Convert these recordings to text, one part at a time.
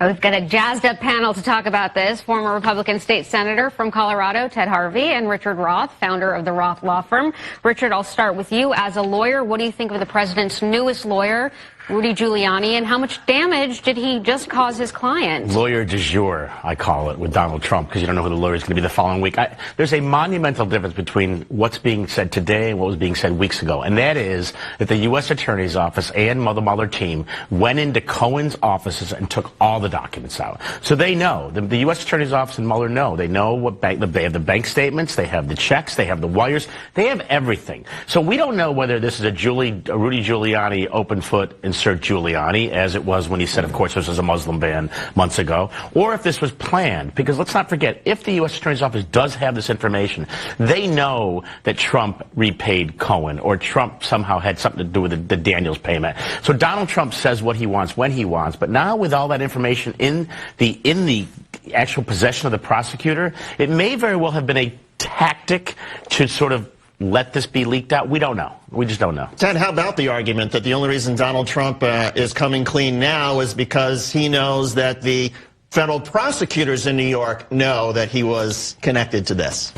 We've got a jazzed-up panel to talk about this. Former Republican state senator from Colorado, Ted Harvey, and Richard Roth, founder of the Roth law firm. Richard, I'll start with you. As a lawyer, what do you think of the president's newest lawyer, Rudy Giuliani, and how much damage did he just cause his client? Lawyer du jour, I call it, with Donald Trump, because you don't know who the lawyer is going to be the following week. There's a monumental difference between what's being said today and what was being said weeks ago, and that is that the U.S. Attorney's Office and the Mueller team went into Cohen's offices and took all the documents out. So they know. The U.S. Attorney's Office and Mueller know. They know what they have the bank statements, they have the checks, they have the wires, they have everything. So we don't know whether this is a Rudy Giuliani open foot insert Giuliani, as it was when he said, of course, this was a Muslim ban months ago, or if this was planned. Because let's not forget, if the U.S. Attorney's Office does have this information, they know that Trump repaid Cohen, or Trump somehow had something to do with the Daniels payment. So Donald Trump says what he wants when he wants, but now with all that information in the actual possession of the prosecutor, it may very well have been a tactic to sort of let this be leaked out. We don't know. We just don't know. Ted, how about the argument that the only reason Donald Trump is coming clean now is because he knows that the federal prosecutors in New York know that he was connected to this?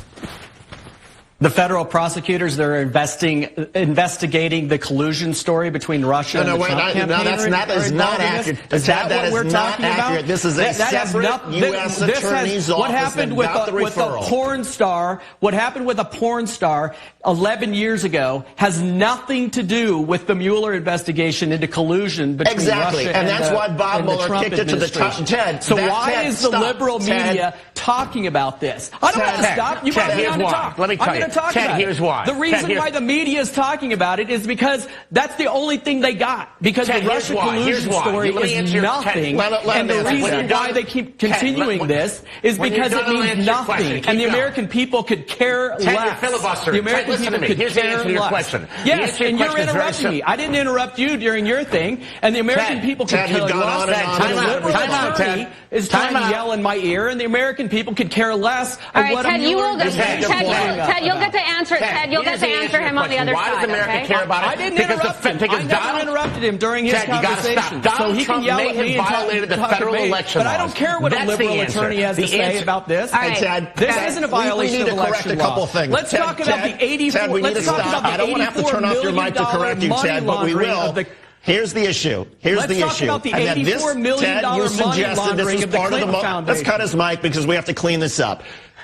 The federal prosecutors, they're investigating the collusion story between Russia and the Trump campaign. No, that is not accurate. Is that what we're talking about? This is a separate U.S. Attorney's Office. What happened with a porn star? What happened with a porn star 11 years ago has nothing to do with the Mueller investigation into collusion between Russia and that's why Bob Mueller kicked it to the top. Ted, so why is the liberal media talking about this? I don't want to stop. You want me on to talk. Let me tell you. Ted, here's why. The reason why the media is talking about it is because that's the only thing they got. Because the Russia collusion story is nothing. And the reason why they keep continuing this is because it means nothing. And the American people could care less. The American people could care less. Yes, and you're interrupting me. I didn't interrupt you during your thing. And the American people could care less. The liberal attorney is trying to yell in my ear, and the American people could care less of what a Mueller investigation is going up. Ted, you'll get to answer. Ted, you'll get to answer him on the other side. Why does America care about it? I didn't interrupt him. I never interrupted him during his conversation. So he can yell at me and violated the federal election laws. But I don't care what a liberal attorney has to say about this. Ted, this isn't a violation of election law. Let's talk about the 84. Let's talk about the $84 million money laundering. I don't want to have to turn off your mic to correct you, Ted, but we will. Here's the issue. Here's the issue. Let's talk about the $84 million money laundering of the Clinton Foundation. Let's cut his mic because we have to clean this up.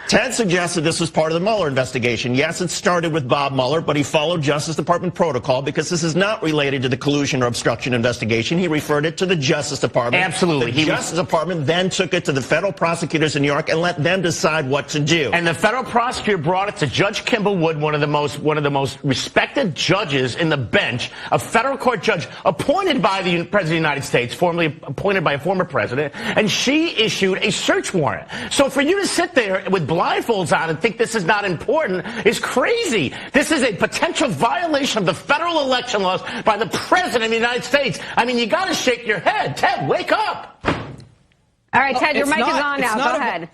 Ted suggested this was part of the Mueller investigation. Yes, it started with Bob Mueller, but he followed Justice Department protocol because this is not related to the collusion or obstruction investigation. He referred it to the Justice Department. Absolutely. The Justice Department then took it to the federal prosecutors in New York and let them decide what to do. And the federal prosecutor brought it to Judge Kimball Wood, one of the most respected judges in the bench, a federal court judge appointed by the President of the United States, formerly appointed by a former president, and she issued a search warrant. So for you to sit there with blindfolds on and think this is not important is crazy. This is a potential violation of the federal election laws by the President of the United States. I mean, you got to shake your head. Ted, wake up. All right, Ted, your mic is on now. Go ahead.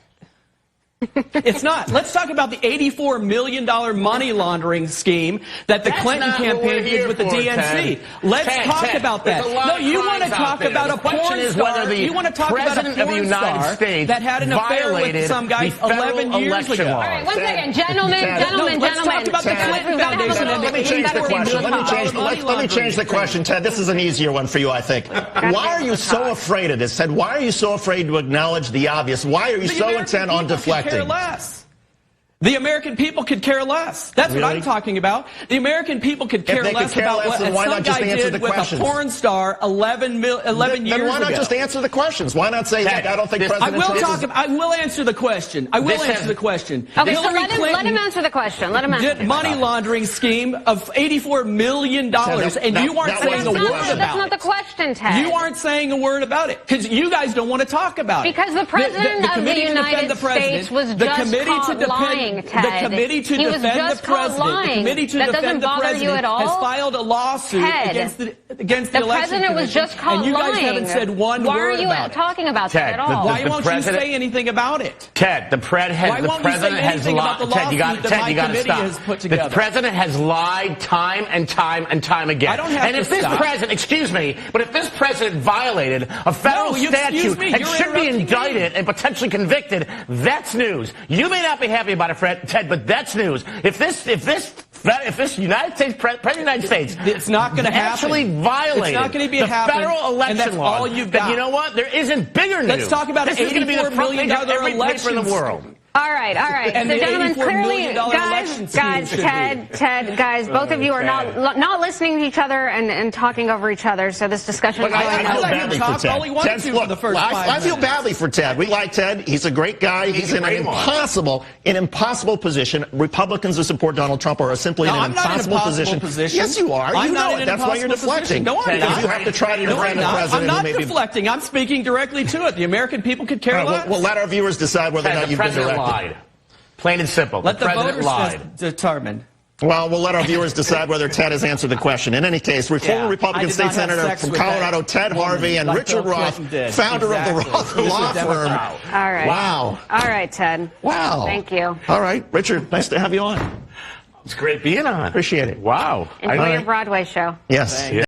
It's not. Let's talk about the $84 million money laundering scheme that the Clinton campaign did with the DNC. Let's talk about that. No, you want to talk about a porn star. You want to talk about a porn star that had an affair with some guy 11 years ago. All right, one second. Gentlemen. Let's talk about the Clinton Foundation and the $84 million. Let me change the question, Ted. This is an easier one for you, I think. Why are you so afraid of this, Ted? Why are you so afraid to acknowledge the obvious? Why are you so intent on deflecting? Care less. The American people could care less. That's what I'm talking about. The American people could care less about what some guy did with a porn star 11 years ago. Then why not just answer the questions? Why not say, I don't think President Trump I will answer the question. I will answer the question. Okay, so let him answer the question. Let him answer did money laundering scheme of $84 million, and you aren't saying a word about it. That's not the question, Ted. You aren't saying a word about it because you guys don't want to talk about it. Because the President of the United States was just caught lying. lying, Ted. The committee to defend the president. The committee to defend the president has filed a lawsuit against the election president was just caught and you guys lying. haven't said one Why word are you about talking about that at all? Why won't you say anything about it? Ted, the president has lied. Ted, you got to stop. The president has lied time and time and time again. I don't have and if this president, excuse me, but if this president violated a federal statute and should be indicted and potentially convicted, that's news. You may not be happy about it, Ted, but that's news. If this United States president of the United States, it's not going to happen. Actually violated the federal election law. All you've got. You know what? There isn't bigger news. Let's talk about this is going to be the front page of every paper in the world. All right. And so, gentlemen, clearly, guys, Ted, both of you are not listening to each other and talking over each other. So this discussion is going on. I feel badly for Ted. I feel badly for Ted. We like Ted. He's a great guy. He's in an impossible position. Republicans who support Donald Trump are simply in an impossible position. Yes, you are. You know it. That's why you're deflecting. No, I'm not. You have to try to defend the president. I'm not deflecting. I'm speaking directly to it. The American people could care less. We'll let our viewers decide whether or not you've been directed. Lied. Plain and simple. Let the president voters determine. Well, we'll let our viewers decide whether Ted has answered the question. In any case, former Republican State Senator from Colorado, Ted Harvey, and Richard Roth, founder of the Roth law firm. All right. Wow. All right, Ted. Wow. Thank you. All right, Richard, nice to have you on. It's great being on. Appreciate it. Wow. Enjoy your Broadway show. Yes.